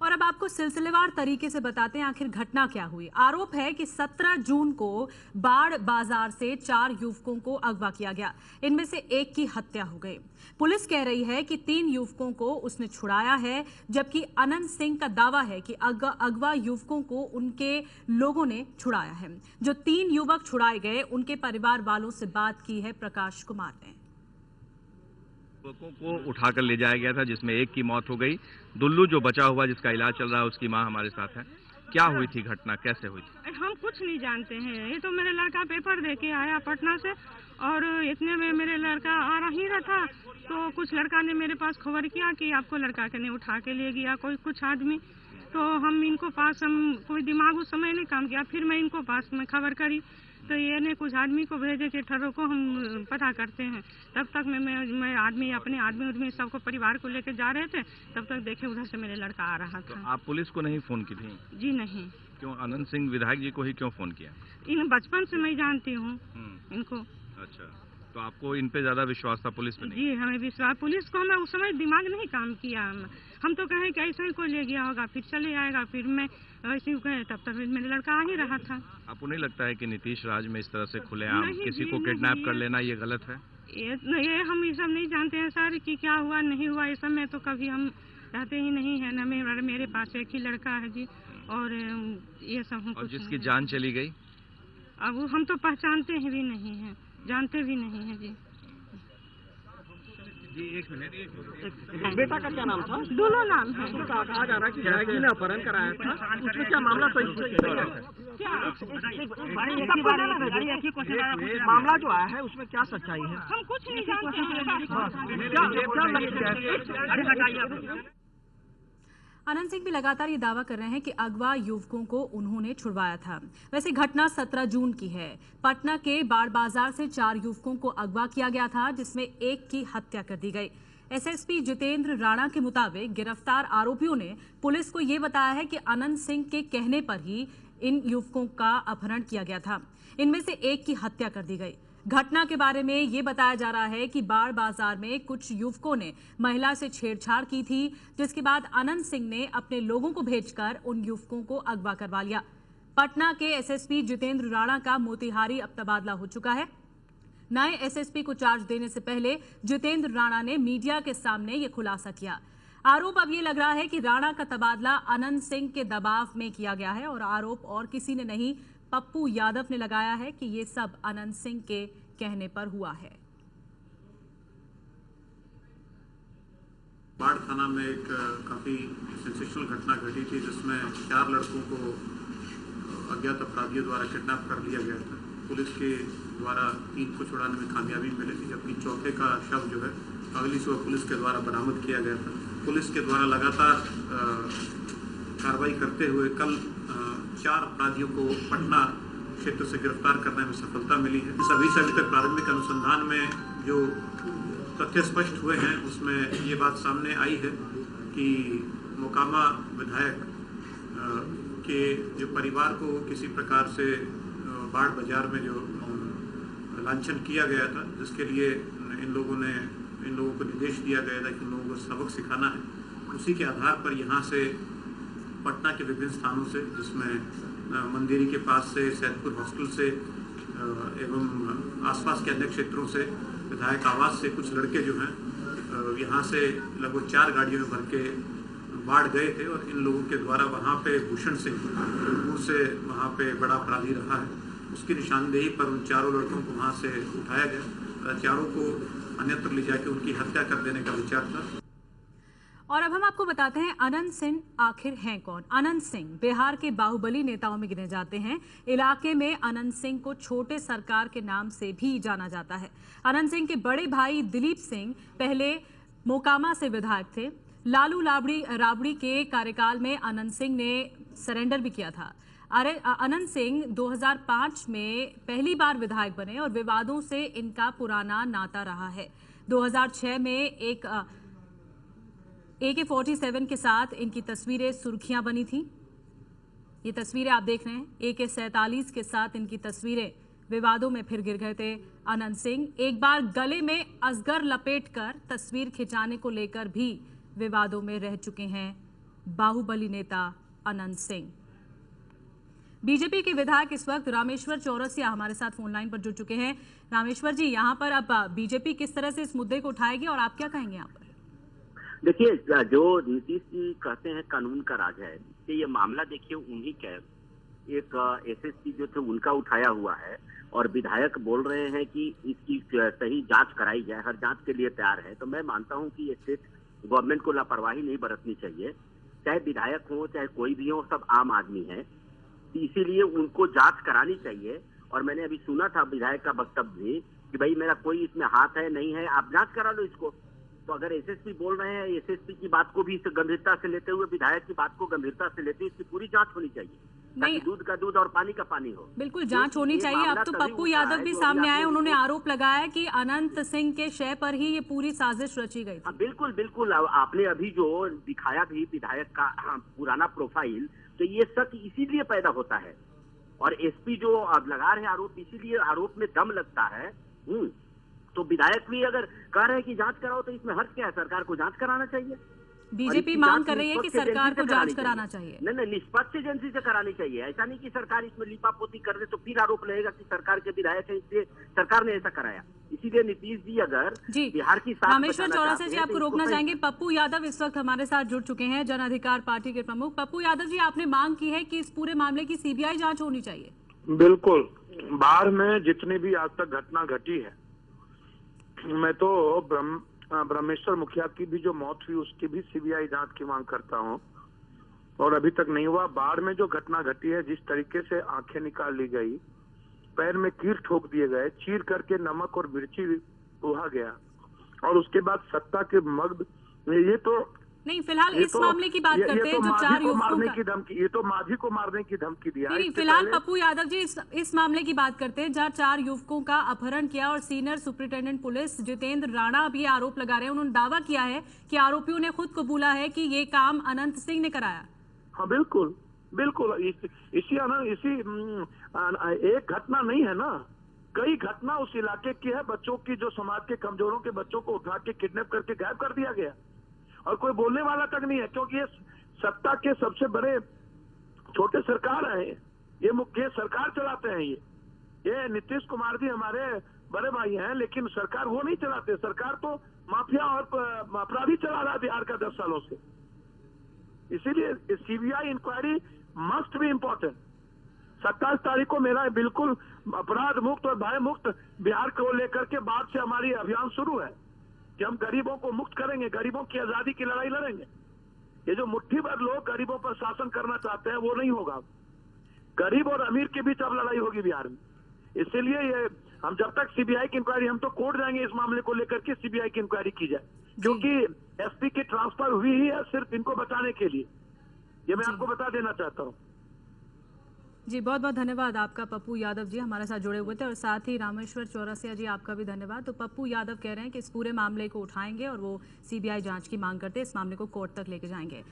और अब आपको सिलसिलेवार तरीके से बताते हैं आखिर घटना क्या हुई। आरोप है कि 17 जून को बाड़ बाजार से 4 युवकों को अगवा किया गया। इनमें से एक की हत्या हो गई। पुलिस कह रही है कि 3 युवकों को उसने छुड़ाया है, जबकि अनंत सिंह का दावा है कि अगवा युवकों को उनके लोगों ने छुड़ाया है। जो 3 युवक छुड़ाए गए उनके परिवार वालों से बात की है प्रकाश कुमार ने। युवकों को उठाकर ले जाया गया था, जिसमें एक की मौत हो गई। दुल्लू जो बचा हुआ जिसका इलाज चल रहा है, उसकी मां हमारे साथ है। क्या हुई थी घटना, कैसे हुई थी? हम कुछ नहीं जानते हैं। ये तो मेरा लड़का पेपर दे के आया पटना से, और इतने में मेरे लड़का आ ही रहा था, तो कुछ लड़का ने मेरे पास खबर किया कि आपको लड़का के ने उठा के ले गया कुछ आदमी। तो हम इनको पास, हम कोई दिमाग उस समय नहीं काम किया। फिर मैं इनको पास में खबर करी, तो ये ने कुछ आदमी को भेजे कि ठहरो को हम पता करते हैं। तब तक मैं आदमी अपने आदमी सबको परिवार को लेकर जा रहे थे, तब तक देखे उधर से मेरे लड़का आ रहा था। तो आप पुलिस को नहीं फोन की थी? जी नहीं। क्यों अनंत सिंह विधायक जी को ही क्यों फोन किया? इन बचपन से मैं जानती हूँ इनको। अच्छा, तो आपको इन पे ज्यादा विश्वास था पुलिस पे नहीं? जी हमें विश्वास, पुलिस को हमें उस समय दिमाग नहीं काम किया। हम तो कहें कि ऐसा ही कोई ले गया होगा, फिर चले आएगा, फिर मैं ऐसे ही कहे, तब तक मेरे लड़का आ ही रहा था। आपको नहीं लगता है कि नीतीश राज में इस तरह से खुलेआम किसी को किडनैप कर लेना ये गलत है? ये हम ये सब नहीं जानते हैं सर कि क्या हुआ नहीं हुआ। इस समय तो कभी हम रहते ही नहीं है ना। मेरे पास एक ही लड़का है जी, और ये सब हम और जिसकी जान चली गई, अब हम तो पहचानते ही भी नहीं है, जानते भी नहीं है जी। जी एक मिनट। बेटा का क्या नाम था? दोनों नाम है। कहा जा रहा है कि विधायक जी ने अपहरण कराया था, उसमें क्या मामला मामला जो आया है उसमें क्या सच्चाई है? हम कुछ नहीं जानते हैं। अनंत सिंह भी लगातार ये दावा कर रहे हैं कि अगवा युवकों को उन्होंने छुड़वाया था। वैसे घटना 17 जून की है। पटना के बाड़ बाजार से 4 युवकों को अगवा किया गया था, जिसमें एक की हत्या कर दी गई। एसएसपी जितेंद्र राणा के मुताबिक गिरफ्तार आरोपियों ने पुलिस को ये बताया है कि अनंत सिंह के कहने पर ही इन युवकों का अपहरण किया गया था। इनमें से एक की हत्या कर दी गई। घटना के बारे में ये बताया जा रहा है कि बाड़ बाजार में कुछ युवकों ने महिला से छेड़छाड़ की थी, जिसके बाद अनंत सिंह ने अपने लोगों को भेजकर उन युवकों को अगवा करवा लिया। पटना के एसएसपी जितेंद्र राणा का मोतिहारी अब तबादला हो चुका है। नए एसएसपी को चार्ज देने से पहले जितेंद्र राणा ने मीडिया के सामने ये खुलासा किया। आरोप अब ये लग रहा है कि राणा का तबादला अनंत सिंह के दबाव में किया गया है, और आरोप और किसी ने नहीं, पप्पू यादव ने लगाया है कि ये सब अनंत सिंह के कहने पर हुआ है। बाढ़ थाना में एक काफी सेंसेशनल घटना घटी थी, जिसमें 4 लड़कों को अज्ञात अपराधियों द्वारा किडनैप कर लिया गया था। पुलिस के द्वारा 3 को छुड़ाने में कामयाबी मिली थी, जबकि चौथे का शव जो है अगली सुबह पुलिस के द्वारा बरामद किया गया था। पुलिस के द्वारा लगातार कार्रवाई करते हुए कल 4 अपराधियों को पटना क्षेत्र से गिरफ्तार करने में सफलता मिली है। इस अभी तक प्रारंभिक अनुसंधान में जो तथ्य स्पष्ट हुए हैं, उसमें ये बात सामने आई है कि मोकामा विधायक के जो परिवार को किसी प्रकार से बाड़ बाजार में जो लांछन किया गया था, जिसके लिए इन लोगों को निर्देश दिया गया था कि इन लोगों को सबक सिखाना है। उसी के आधार पर यहाँ से पटना के विभिन्न स्थानों से, जिसमें मंदिरी के पास से, सैदपुर हॉस्टल से एवं आसपास के अन्य क्षेत्रों से, विधायक आवास से कुछ लड़के जो हैं यहाँ से लगभग 4 गाड़ियों में भर के बाढ़ गए थे, और इन लोगों के द्वारा वहाँ पे भूषण सिंह जो से वहाँ पे बड़ा अपराधी रहा है, उसकी निशानदेही पर उन 4 लड़कों को वहाँ से उठाया गया। 4 को अन्यत्र ले जाके उनकी हत्या कर देने का विचार था। और अब हम आपको बताते हैं अनंत सिंह आखिर हैं कौन। अनंत सिंह बिहार के बाहुबली नेताओं में गिने जाते हैं। इलाके में अनंत सिंह को छोटे सरकार के नाम से भी जाना जाता है। अनंत सिंह के बड़े भाई दिलीप सिंह पहले मोकामा से विधायक थे। लालू राबड़ी के कार्यकाल में अनंत सिंह ने सरेंडर भी किया था। अनंत सिंह 2005 में पहली बार विधायक बने, और विवादों से इनका पुराना नाता रहा है। 2006 में एक AK-47 के साथ इनकी तस्वीरें सुर्खियां बनी थी। ये तस्वीरें आप देख रहे हैं। AK-47 के साथ इनकी तस्वीरें विवादों में फिर गिर गए थे अनंत सिंह। एक बार गले में असगर लपेटकर तस्वीर खिंचाने को लेकर भी विवादों में रह चुके हैं बाहुबली नेता अनंत सिंह। बीजेपी के विधायक इस वक्त रामेश्वर चौरसिया हमारे साथ फोन लाइन पर जुड़ चुके हैं। रामेश्वर जी, यहाँ पर अब बीजेपी किस तरह से इस मुद्दे को उठाएगी और आप क्या कहेंगे यहाँ पर? देखिए, जो नीतीश जी कहते हैं कानून का राज है, तो ये मामला देखिए उन्हीं का एक एसएसपी जो थे उनका उठाया हुआ है और विधायक बोल रहे हैं कि इसकी सही जांच कराई जाए, हर जांच के लिए तैयार है। तो मैं मानता हूं कि स्टेट गवर्नमेंट को लापरवाही नहीं बरतनी चाहिए, चाहे विधायक हो चाहे कोई भी हो, सब आम आदमी है, इसीलिए उनको जांच करानी चाहिए। और मैंने अभी सुना था विधायक का वक्तव्य भी कि भाई मेरा कोई इसमें हाथ है नहीं है, आप जांच करा लो इसको। तो अगर एसएसपी बोल रहे हैं, एसएसपी की बात को भी गंभीरता से लेते हुए, विधायक की बात को गंभीरता से लेते हुए इसकी पूरी जांच होनी चाहिए, ताकि दूध का दूध और पानी का पानी हो। बिल्कुल जांच होनी चाहिए। अब तो पप्पू यादव भी सामने आए, उन्होंने आरोप लगाया कि अनंत सिंह के शय पर ही ये पूरी साजिश रची गई थी। बिल्कुल बिल्कुल, आपने अभी जो दिखाया भी विधायक का पुराना प्रोफाइल, तो ये शक इसीलिए पैदा होता है। और एसपी जो अब लगा रहे हैं आरोप, इसीलिए आरोप में दम लगता है। तो विधायक भी अगर कह रहे हैं कि जांच कराओ, तो इसमें हर्ज क्या है? सरकार को जांच कराना चाहिए। बीजेपी मांग कर रही है कि सरकार को जांच कराना चाहिए। नहीं, निष्पक्ष एजेंसी से करानी चाहिए। ऐसा नहीं कि सरकार इसमें लीपापोती कर दे तो फिर आरोप लगेगा कि सरकार के विधायक है, इसलिए सरकार ने ऐसा कराया। इसीलिए नीतीश जी अगर बिहार की रामेश्वर चौरसिया जी, आपको रोकना चाहेंगे। पप्पू यादव इस वक्त हमारे साथ जुड़ चुके हैं, जन अधिकार पार्टी के प्रमुख। पप्पू यादव जी, आपने मांग की है कि इस पूरे मामले की सीबीआई जांच होनी चाहिए। बिल्कुल, बाढ़ में जितनी भी आज तक घटना घटी है, मैं तो ब्रह्मेश्वर मुखिया की भी जो मौत हुई उसकी भी सीबीआई जांच की मांग करता हूं, और अभी तक नहीं हुआ। बाढ़ में जो घटना घटी है, जिस तरीके से आंखें निकाल ली गई, पैर में कील ठोक दिए गए, चीर करके नमक और मिर्ची उहा गया, और उसके बाद सत्ता के मग्न, ये तो नहीं, फिलहाल इस मामले की बात करते हैं जो 4 युवकों की धमकी, ये तो माझी को मारने की धमकी दिया। नहीं, फिलहाल पप्पू यादव जी इस मामले की बात करते हैं जहां 4 युवकों का अपहरण किया, और senior superintendent police Jitendra Rana भी आरोप लगा रहे हैं। उन्होंने दावा किया है कि आरोपियों ने खुद कबूला है कि ये काम अनंत सिंह ने कराया। हाँ बिल्कुल बिल्कुल, इसी एक घटना नहीं है ना, कई घटना उस इलाके की है। बच्चों की, जो समाज के कमजोरों के बच्चों को उठा के किडनैप करके गायब कर दिया गया, और कोई बोलने वाला तक नहीं है, क्योंकि ये सत्ता के सबसे बड़े छोटे सरकार है, ये मुख्य सरकार चलाते हैं। ये नीतीश कुमार जी हमारे बड़े भाई हैं, लेकिन सरकार वो नहीं चलाते। सरकार तो माफिया और अपराधी चला रहा है बिहार का 10 सालों से। इसीलिए CBI inquiry must be important. 27 तारीख को मेरा बिल्कुल अपराध मुक्त और भय मुक्त बिहार को लेकर के बाद से हमारी अभियान शुरू है कि हम गरीबों को मुक्त करेंगे, गरीबों की आजादी की लड़ाई लड़ेंगे। ये जो मुट्ठी भर लोग गरीबों पर शासन करना चाहते हैं, वो नहीं होगा। गरीब और अमीर के बीच अब लड़ाई होगी बिहार में। इसीलिए ये हम जब तक सीबीआई की इंक्वायरी, हम तो कोर्ट जाएंगे इस मामले को लेकर के सीबीआई की इंक्वायरी की जाए, क्योंकि एसपी की ट्रांसफर हुई ही है सिर्फ इनको बचाने के लिए। ये मैं आपको बता देना चाहता हूँ। जी, बहुत बहुत धन्यवाद आपका पप्पू यादव जी, हमारे साथ जुड़े हुए थे, और साथ ही रामेश्वर चौरसिया जी, आपका भी धन्यवाद। तो पप्पू यादव कह रहे हैं कि इस पूरे मामले को उठाएंगे और वो सीबीआई जांच की मांग करते हैं, इस मामले को कोर्ट तक लेके जाएंगे।